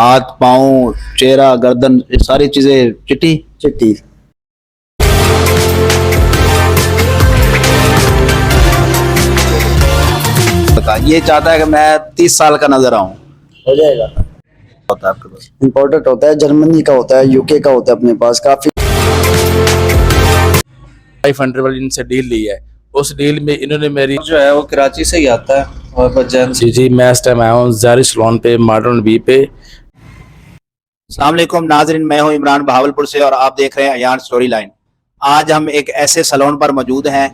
हाथ पाँव चेहरा गर्दन ये सारी चीजें चिट्टी। चिट्टी। ये चाहता है कि मैं 30 साल का नजर आऊं। हो जाएगा। होता है आपके पास? इम्पोर्टेड होता है, जर्मनी का होता है, यूके का होता है अपने पास काफी। 500 वाली इनसे डील ली है। उस डील में इन्होंने मेरी जो है वो कराची से ही आता है और बस जी मैं इस टाइम आया हूँ ज़ारी सलोन पे, मॉडर्न बी पे। अस्सलाम वालेकुम नाज़रीन, मैं हूं इमरान बहावलपुर से और आप देख रहे हैं अयान स्टोरी लाइन। आज हम एक ऐसे सैलून पर मौजूद हैं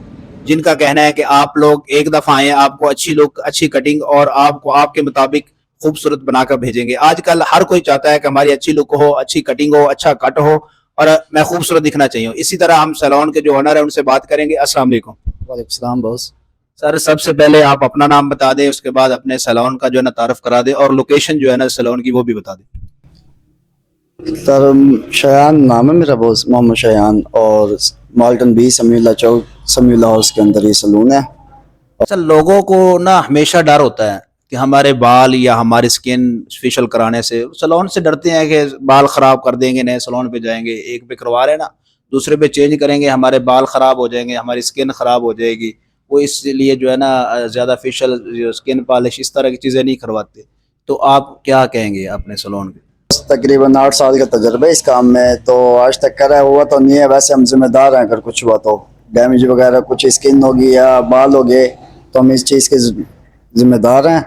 जिनका कहना है कि आप लोग एक दफ़ा आए, आपको अच्छी लुक, अच्छी कटिंग और आपको आपके मुताबिक खूबसूरत बनाकर भेजेंगे। आजकल हर कोई चाहता है कि हमारी अच्छी लुक हो, अच्छी कटिंग हो, अच्छा कट हो और मैं खूबसूरत दिखना चाहिए। इसी तरह हम सैलून के जो ओनर है उनसे बात करेंगे। अस्सलाम वालेकुम। वालेकुम सलाम बॉस। सर, सबसे पहले आप अपना नाम बता दें, उसके बाद अपने सैलून का जो है ना तारुफ करा दें और लोकेशन जो है ना सैलून की वो भी बता दें। सर शयान नाम है मेरा बॉस, मोहम्मद शयान, और माल्टन बी समीला चौक, समीला हाउस के अंदर ये सलून है। अच्छा, लोगों को ना हमेशा डर होता है कि हमारे बाल या हमारी स्किन फेशियल कराने से, सैलून से डरते हैं कि बाल खराब कर देंगे, नए सैलून पे जाएंगे, एक पे करवा रहे हैं ना, दूसरे पे चेंज करेंगे, हमारे बाल खराब हो जाएंगे, हमारी स्किन खराब हो जाएगी। वो इसलिए जो है ना ज़्यादा फेशियल, स्किन पॉलिश, इस तरह की चीज़ें नहीं करवाते। तो आप क्या कहेंगे अपने सैलून के? तकरीबन 8 साल का तजुर्बा है इस काम में, तो आज तक करा हुआ तो नहीं है। वैसे हम जिम्मेदार हैं, अगर कुछ हुआ तो डैमेज वगैरह कुछ स्किन होगी या बाल हो गए तो हम इस चीज़ के जिम्मेदार हैं।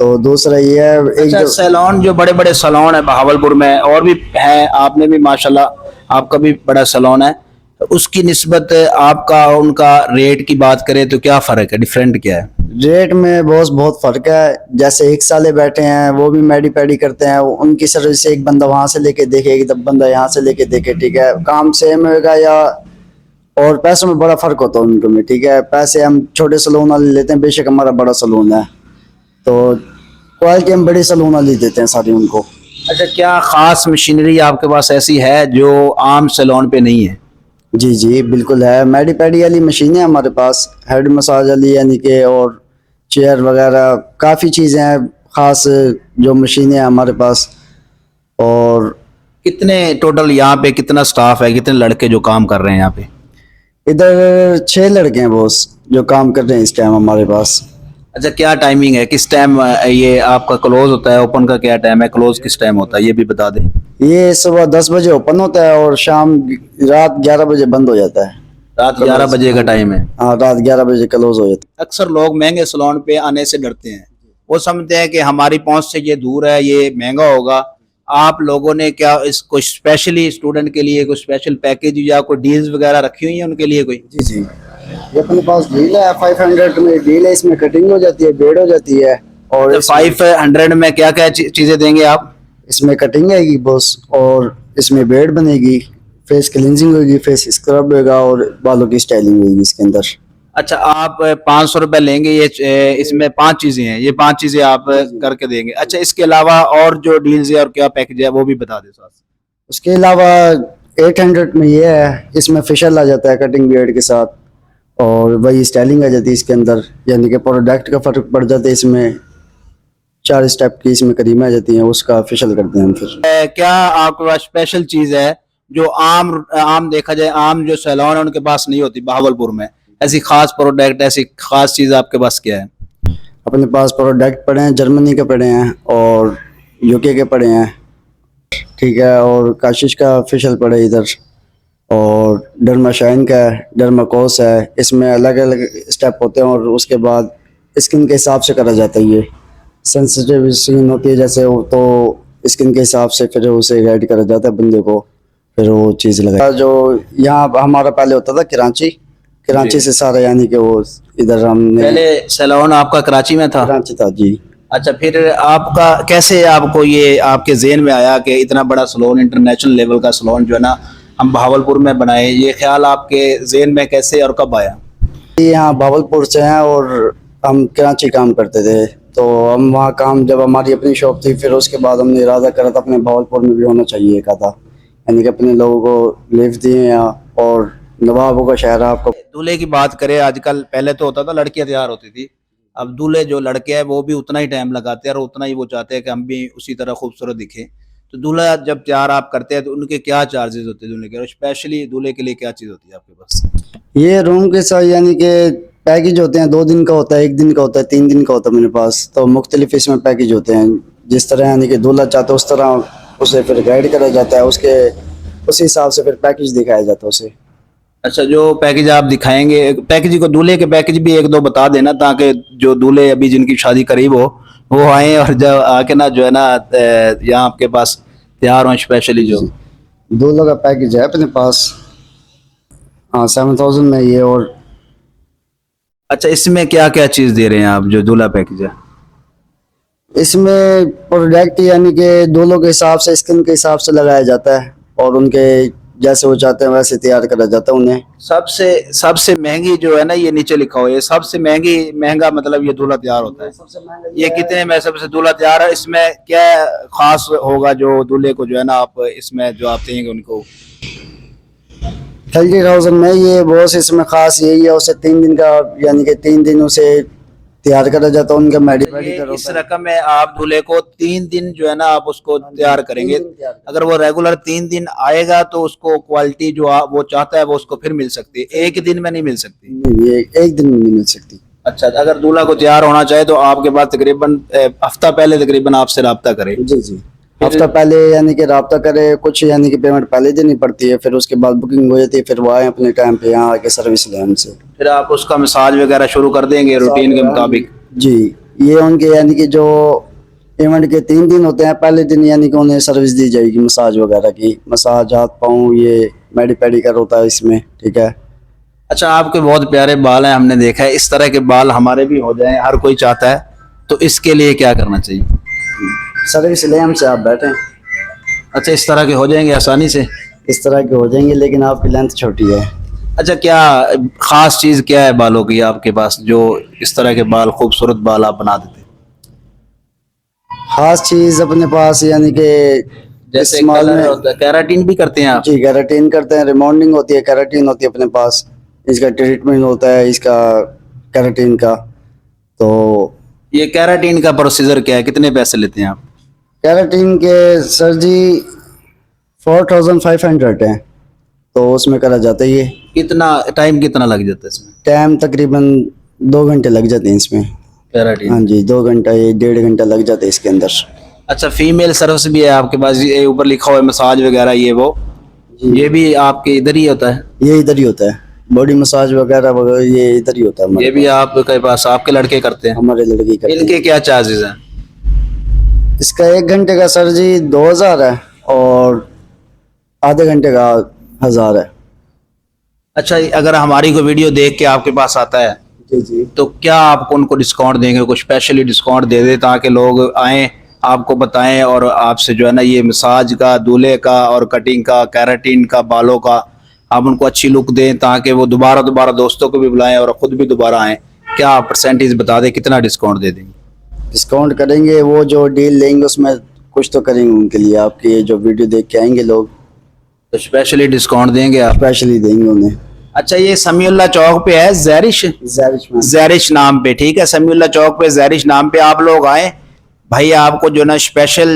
तो दूसरा ये है एक अच्छा, सैलून जो बड़े बड़े सैलून है बहावलपुर में और भी है, आपने भी माशाल्लाह आपका भी बड़ा सैलून है, तो उसकी निस्बत आपका उनका रेट की बात करें तो क्या फ़र्क है, डिफरेंट क्या है? रेट में बहुत फ़र्क है। जैसे एक साले बैठे हैं वो भी मेडी पेडी करते हैं, उनकी सर्विस एक बंदा वहाँ से लेके देखे, एक बंदा यहाँ से लेके देखे, ठीक है, काम सेम होगा या, और पैसों में बड़ा फ़र्क होता है उनको में, ठीक है। पैसे हम छोटे सलून वाले लेते हैं, बेशक हमारा बड़ा सलून है, तो क्वालिटी हम बड़ी सलून वाली देते हैं सारी उनको। अच्छा, क्या ख़ास मशीनरी आपके पास ऐसी है जो आम सैलून पे नहीं है? जी जी बिल्कुल है। मेडी पेडी वाली मशीनें हैं हमारे पास, हेड मसाज वाली यानी कि, और चेयर वगैरह काफ़ी चीज़ें हैं ख़ास जो मशीनें हैं हमारे पास। और कितने टोटल यहाँ पे कितना स्टाफ है, कितने लड़के जो काम कर रहे हैं यहाँ पे? इधर 6 लड़के हैं बॉस जो काम कर रहे हैं इस टाइम हमारे पास। अच्छा, क्या टाइमिंग है, किस टाइम ये आपका क्लोज होता है, ओपन का क्या टाइम है, क्लोज किस टाइम होता है, ये भी बता दें। ये सुबह 10 बजे ओपन होता है और शाम रात 11 बजे बंद हो जाता है। रात 11 बजे का टाइम है। हाँ, रात 11 बजे क्लोज हो जाता है। अक्सर लोग महंगे सैलून पे आने से डरते हैं, वो समझते हैं कि हमारी पहुंच से ये दूर है, ये महंगा होगा। आप लोगों ने क्या इस कोई स्पेशली स्टूडेंट के लिए कोई स्पेशल पैकेज या कोई डील्स वगैरह रखी हुई है उनके लिए कोई? जी जी, ये अपने पास डील है, 500 में डील है, इसमें कटिंग हो जाती है, बेड हो जाती है। और तो 500 में क्या क्या चीजें देंगे आप? इसमें कटिंग आएगी बॉस, और इसमें बेड बनेगी, फेस क्लींजिंग होगी, फेस स्क्रब होगा, और बालों की स्टाइलिंग होगी इसके अंदर। अच्छा, आप 500 रुपये लेंगे, ये इसमें 5 चीजें हैं, ये 5 चीजें आप करके देंगे। अच्छा, इसके अलावा और जो डील्स है और क्या पैकेज है वो भी बता दें साथ। उसके अलावा 800 में ये है, इसमें फेशियल आ जाता है कटिंग बियर्ड के साथ, और वही स्टाइलिंग आ जाती है इसके अंदर, यानी कि प्रोडक्ट का फ़र्क पड़ जाता है। इसमें 4 स्टेप की इसमें क्रीमें आ जाती हैं, उसका फेशियल करते हैं हम फिर। क्या आपके पास स्पेशल चीज है जो आम आम देखा जाए, आम जो सैलून है उनके पास नहीं होती बहावलपुर में, ऐसी खास प्रोडक्ट, ऐसी खास चीज आपके पास क्या है? अपने पास प्रोडक्ट पड़े हैं, जर्मनी के पड़े हैं और यूके के पड़े हैं, ठीक है, और काशिश का फेशियल पड़े इधर, और डर्माशाइन का है, डर्माकोस है। इसमें अलग अलग स्टेप होते हैं और उसके बाद स्किन के हिसाब से करा जाता है। ये सेंसिटिव स्किन होती है जैसे तो स्किन के हिसाब से फिर उसे गाइड करा जाता है बंदे को, फिर वो चीज़ लगा। जो यहाँ हमारा पहले होता था कराची से सारा, यानी कि वो इधर हमने पहले सैलून आपका कराची में था? कराची था जी। अच्छा, फिर आपका कैसे आपको ये आपके ज़हन में आया कि इतना बड़ा सैलून, इंटरनेशनल लेवल का सैलून जो है ना हम बहावलपुर में बनाए, ये ख्याल आपके ज़हन में कैसे और कब आया? यहाँ भावलपुर से हैं और हम कराची काम करते थे, तो हम वहाँ काम, जब हमारी अपनी शॉप थी, फिर उसके बाद हमने इरादा करा था अपने भावलपुर में भी होना चाहिए का था, यानी कि अपने लोगों को लिफ्ट दिए यहाँ, और नवाबों का शहर है आपको। दूल्हे की बात करें, आजकल, पहले तो होता था लड़कियां तैयार होती थी, अब दूल्हे जो लड़के हैं वो भी उतना ही टाइम लगाते हैं और उतना ही वो चाहते हैं कि हम भी उसी तरह खूबसूरत दिखें। तो दूल्हा जब तैयार आप करते हैं तो उनके क्या चार्जेस होते हैं दूल्हे के, और स्पेशली दूल्हे के लिए क्या चीज़ होती है आपके पास? ये रूम के साथ यानी कि पैकेज होते हैं, 2 दिन का होता है, 1 दिन का होता है, 3 दिन का होता है मेरे पास। तो मुख्तलिफ इसमें पैकेज होते हैं, जिस तरह यानी कि दूल्हा चाहता है उस तरह उसे फिर गाइड करा जाता है, उसके उस हिसाब से फिर पैकेज दिखाया जाता है उसे। अच्छा, जो पैकेज आप दिखाएंगे, पैकेज को दूल्हे के पैकेज भी एक दो बता देना, ताकि जो दूल्हे अभी जिनकी शादी करीब हो वो आए और जब आके ना जो है ना यहाँ आपके पास तैयार हों स्पेशली जो। दूल्हा का पैकेज है अपने पास, हाँ 7000 में ये। और अच्छा, इसमें क्या क्या चीज़ दे रहे हैं आप जो दूल्हा पैकेज है? इसमें प्रोडक्ट यानी कि दूल्हों के हिसाब से, स्किन के हिसाब से लगाया जाता है और उनके जैसे वो चाहते हैं वैसे तैयार करा जाता है उन्हें। सबसे सबसे महंगी जो है ना, ये नीचे लिखा हुआ है, सबसे महंगा मतलब ये दूल्हा तैयार होता है। ये कितने में सबसे दूल्हा तैयार है? इसमें क्या खास होगा जो दूल्हे को जो है ना आप इसमें जो आप देंगे उनको? 30,000 में ये बॉस, इसमें खास यही है, उसे 3 दिन का यानी कि 3 दिन उसे तैयार करा जाता है, उनका मेडिकल इस रकम में आप दूल्हे को 3 दिन जो है ना आप उसको तैयार करेंगे। अगर वो रेगुलर 3 दिन आएगा तो उसको क्वालिटी जो वो चाहता है वो उसको फिर मिल सकती है, एक दिन में नहीं मिल सकती। नहीं, ये 1 दिन में नहीं मिल सकती। अच्छा, अगर दूल्हा को तैयार होना चाहे तो आपके पास तकरीबन हफ्ता पहले तकरीबन आपसे रब्ता करे। जी जी, हफ्ता पहले यानी कि रब्ता करे, कुछ यानी कि पेमेंट पहले देनी पड़ती है, फिर उसके बाद बुकिंग हो जाती है, फिर वो आए अपने टाइम पे यहाँ आके सर्विस लें हमसे। फिर आप उसका मसाज वगैरह शुरू कर देंगे रूटीन के मुताबिक? जी, ये उनके यानी कि जो इवेंट के 3 दिन होते हैं, पहले दिन यानी कि उन्हें सर्विस दी जाएगी मसाज वगैरह की, मसाज हाथ पाँव, ये मेडी पेडिक्योर होता है इसमें, ठीक है। अच्छा, आपके बहुत प्यारे बाल हैं, हमने देखा है, इस तरह के बाल हमारे भी हो जाएं, हर कोई चाहता है, तो इसके लिए क्या करना चाहिए? सर्विस लें हमसे, आप बैठें। अच्छा, इस तरह के हो जाएंगे आसानी से? इस तरह के हो जाएंगे, लेकिन आपकी लेंथ छोटी है। अच्छा, क्या खास चीज क्या है बालों की आपके पास जो इस तरह के बाल, खूबसूरत बाल आप बना देते हैं? खास चीज अपने पास यानी कि जैसे इस्तेमाल कलर में, होता है, केराटिन भी करते हैं आप? जी केराटिन करते हैं, रिमॉन्डिंग होती है, केराटिन होती है अपने पास, इसका ट्रीटमेंट होता है इसका केराटिन का। तो ये केराटिन का प्रोसीजर क्या है, कितने पैसे लेते हैं आप? केराटिन के सर जी 4500 है, तो उसमें करा जाता है ये। कितना टाइम कितना लग जाता है इसमें? टाइम तकरीबन 2 घंटे लग जाते हैं इसमें। केराटिन? हाँ जी, 2 घंटा, ये 1.5 घंटा लग जाता है इसके अंदर। अच्छा, फीमेल सर्विस भी है आपके पास? ये ऊपर लिखा हुआ है मसाज वगैरह, ये वो ये भी आपके इधर ही होता है? ये इधर ही होता है, बॉडी मसाज वगैरह वगैरह ये इधर ही होता है हमारे ये भी आपके पास आपके लड़के करते हैं? हमारे लड़के करते हैं। इनके क्या चार्जेस हैं? इसका 1 घंटे का सर जी 2000 है और आधे घंटे का 1000 है। अच्छा, अगर हमारी कोई वीडियो देख के आपके पास आता है जी जी, तो क्या आप उनको डिस्काउंट देंगे, कुछ स्पेशली डिस्काउंट दे दे ताकि लोग आएं, आपको बताएं और आपसे जो है ना ये मसाज का, दूल्हे का और कटिंग का, केराटिन का, बालों का आप उनको अच्छी लुक दें ताकि वो दोबारा दोस्तों को भी बुलाएं और खुद भी दोबारा आएं? क्या आप परसेंटेज बता दें, कितना डिस्काउंट दे देंगे? डिस्काउंट करेंगे, वो जो डील लेंगे उसमें कुछ तो करेंगे उनके लिए, आपके जो वीडियो देख के आएंगे लोग, तो स्पेशली डिस्काउंट देंगे आप? स्पेशली देंगे उन्हें। अच्छा, ये समीउल्लाह चौक पे है, जैरिश नाम पे, ठीक है, समीउल्लाह चौक पे जैरिश नाम पे आप लोग आए, भाई आपको जो ना स्पेशल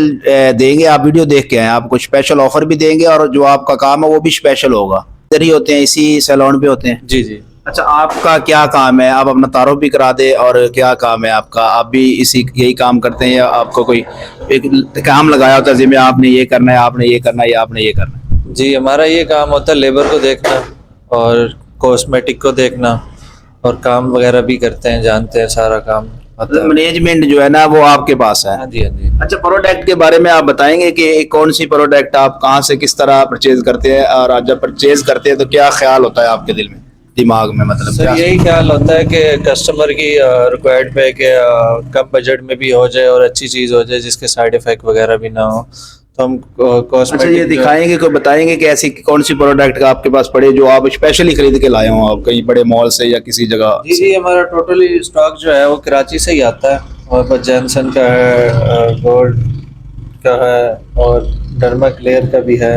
देंगे, आप वीडियो देख के आए, आपको स्पेशल ऑफर भी देंगे और जो आपका काम है वो भी स्पेशल होगा। इधर ही होते हैं, इसी सैलून पे होते हैं? जी जी। अच्छा, आपका क्या काम है? आप अपना तारुफ भी करा दे, और क्या काम है आपका? आप भी यही काम करते हैं या आपको कोई एक काम लगाया होता है जिसमें आपने ये करना है, आपने ये करना है या आपने ये करना है? जी, हमारा ये काम होता है लेबर को देखना और कॉस्मेटिक को देखना, और काम वगैरह भी करते हैं, जानते हैं सारा काम होता है। मैनेजमेंट जो है ना वो आपके पास है? हाँ जी, हाँ जी। अच्छा, प्रोडक्ट के बारे में आप बताएंगे कि कौन सी प्रोडक्ट आप कहाँ से किस तरह परचेज करते हैं, और जब परचेज करते हैं तो क्या ख्याल होता है आपके दिल में, दिमाग में, मतलब सर क्या? यही ख्याल होता है कि कस्टमर की रिक्वायर्ड पे कि कम बजट में भी हो जाए और अच्छी चीज़ हो जाए जिसके साइड इफेक्ट वगैरह भी ना हो, तो हम अच्छा, ये दिखाएंगे को बताएंगे कि ऐसी कौन सी प्रोडक्ट का आपके पास पड़े जो आप स्पेशली खरीद के लाए हो, आप कहीं बड़े मॉल से या किसी जगह? जी जी, हमारा टोटली स्टॉक जो है वो कराची से ही आता है, और बस जैनसन का है, गोल्ड का है, और डर्मा क्लियर का भी है।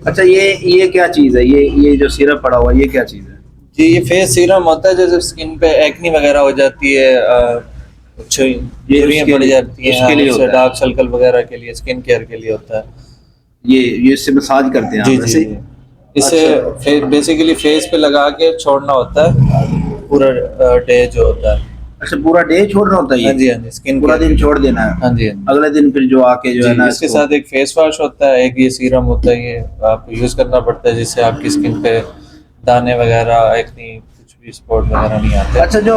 अच्छा, ये क्या चीज़ है? ये जो सिरप पड़ा हुआ है, ये क्या चीज़ है? जी ये फेस सीरम होता है, जैसे स्किन पे एक्नी वगैरह हो जाती है, झुर्रियाँ उसके पड़ लिए- जाती हैं, उसके लिए उससे होता है। डार्क सर्कल वगैरह के लिए, स्किन केयर के लिए होता है। ये इससे मसाज करते हैं जी आप जी ऐसे? जी। इसे बेसिकली फेस पे लगा के छोड़ना होता है पूरा डे जो होता है। अच्छा, पूरा डे छोड़ना होता है हाँ जी ये? हाँ जी, स्किन पूरा केयर दिन के छोड़ लिए। देना है? हाँ जी हाँ जी। अगले दिन फिर जो आके जो है जी ना इसके इसको- साथ एक फेस वॉश होता है, एक ये सीरम होता है, ये आपको यूज़ करना पड़ता है, जिससे आपकी स्किन पे दाने वगैरह, एक्नी, कुछ भी स्पॉट वगैरह नहीं आते। अच्छा, जो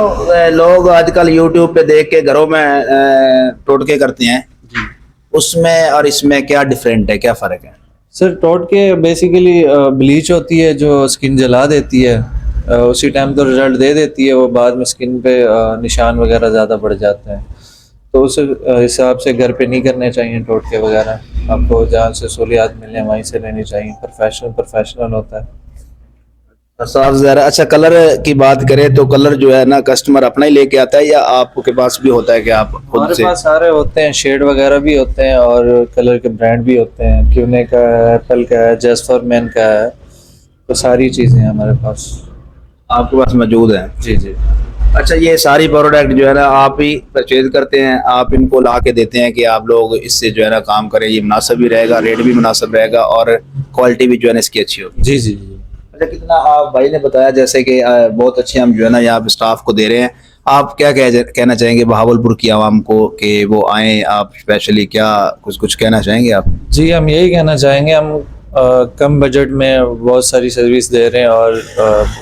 लोग आजकल यूट्यूब पे देख के घरों में टोटके करते हैं, जी उसमें और इसमें क्या डिफरेंट है, क्या फर्क है? सर, टोटके बेसिकली ब्लीच होती है जो स्किन जला देती है, उसी टाइम तो रिजल्ट दे देती है, वो बाद में स्किन पे निशान वगैरह ज़्यादा बढ़ जाते हैं, तो उस हिसाब से घर पे नहीं करने चाहिए टोटके वगैरह। आपको जहाँ से सहूलियात मिले वहीं से लेनी चाहिए, प्रोफेशनल होता है। साफ ज़रा। अच्छा, कलर की बात करें तो कलर जो है ना कस्टमर अपना ही लेके आता है या आपके पास भी होता है कि आप खुद हमारे से? पास सारे होते हैं, शेड वगैरह भी होते हैं और कलर के ब्रांड भी होते हैं, क्यूने का है, एप्पल का है, जेस्फरमैन का है, तो सारी चीज़ें हैं हमारे पास। आपके पास मौजूद है? जी जी। अच्छा, ये सारी प्रोडक्ट जो है ना आप ही परचेज करते हैं, आप इनको ला के देते हैं कि आप लोग इससे जो है ना काम करें, ये मुनासिब भी रहेगा, रेट भी मुनासिब रहेगा और क्वालिटी भी जो है ना इसकी अच्छी होगी? जी जी जी। अच्छा, कितना आप भाई ने बताया जैसे कि बहुत अच्छे हम जो है ना यहाँ पे स्टाफ को दे रहे हैं, आप क्या कहना चाहेंगे बहावलपुर की आवाम को कि वो आए, आप स्पेशली क्या कुछ कहना चाहेंगे आप? जी हम यही कहना चाहेंगे, हम कम बजट में बहुत सारी सर्विस दे रहे हैं और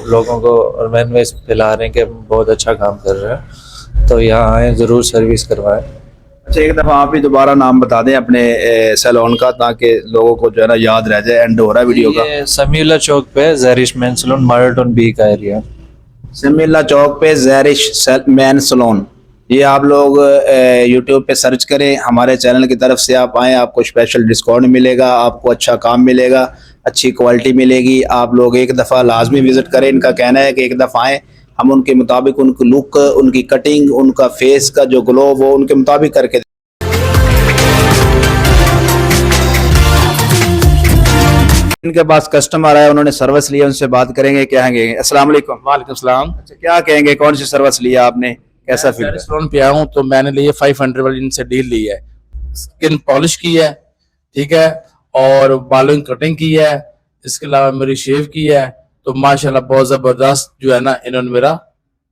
लोगों को अवेयरनेस फैला रहे हैं कि हम बहुत अच्छा काम कर रहे हैं, तो यहाँ आए, ज़रूर सर्विस करवाएं। अच्छा, एक दफ़ा आप ही दोबारा नाम बता दें अपने सैलून का, ताकि लोगों को जो है ना याद रह जाए, एंड हो रहा है वीडियो का। ये समीला चौक पे ज़ैरिश men salon, Model Town B का एरिया। समीला चौक पे ज़ैरिश मैन सैलून, ये आप लोग यूट्यूब पे सर्च करें, हमारे चैनल की तरफ से आप आएँ, आपको स्पेशल डिस्काउंट मिलेगा, आपको अच्छा काम मिलेगा, अच्छी क्वालिटी मिलेगी। आप लोग एक दफ़ा लाजमी विज़िट करें। इनका कहना है कि एक दफ़ा आएँ, हम उनके मुताबिक उनकी लुक, उनकी कटिंग, उनका फेस का जो ग्लो वो उनके मुताबिक करके दें। इनके पास कस्टमर आया, उन्होंने सर्विस लिया, उनसे बात करेंगे, क्या कहेंगे? अस्सलाम वालेकुम। वालेकुम सलाम। अच्छा, क्या कहेंगे, कौन सी सर्विस लिया आपने, कैसा फील? रेस्टोरेंट पे आया हूँ तो मैंने लिए 500 वाली इनसे डील ली है, स्किन पॉलिश की है, ठीक है, और बालों की कटिंग की है, इसके अलावा मेरी शेव की है, तो माशाल्लाह बहुत जबरदस्त जो है ना इन्होंने मेरा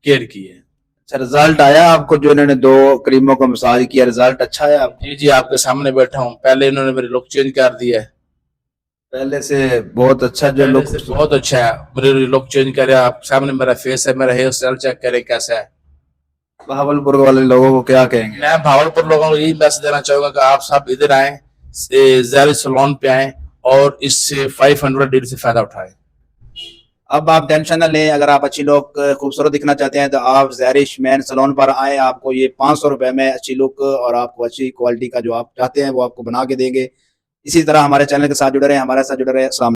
केयर की है। अच्छा, रिजल्ट आया आपको? जो इन्होंने 2 क्रीमों का मसाज किया, रिजल्ट अच्छा है आपको? जी जी, आपके सामने बैठा हूँ, पहले इन्होंने मेरी लुक चेंज कर दी है, पहले से बहुत अच्छा जो पहले लुक। से बहुत अच्छा है, मेरी लुक चेंज करे, आप सामने मेरा फेस है, मेरा हेयर स्टाइल चेक करें कैसा है। बहावलपुर वाले लोगों को क्या कहेंगे? मैं भावलपुर लोगों को यही मैसेज देना चाहूंगा कि आप सब इधर आए, ज़ैरिश सैलून पे आए और इससे 500 डील से फायदा उठाएं। अब आप टेंशन न लें, अगर आप अच्छी लुक, खूबसूरत दिखना चाहते हैं तो आप ज़ैरिश मैन सैलून पर आए, आपको ये 500 रुपए में अच्छी लुक और आपको अच्छी क्वालिटी का जो आप चाहते हैं वो आपको बना के देंगे। इसी तरह हमारे चैनल के साथ जुड़े रहें, हमारे साथ जुड़े रहें। अस्सलाम।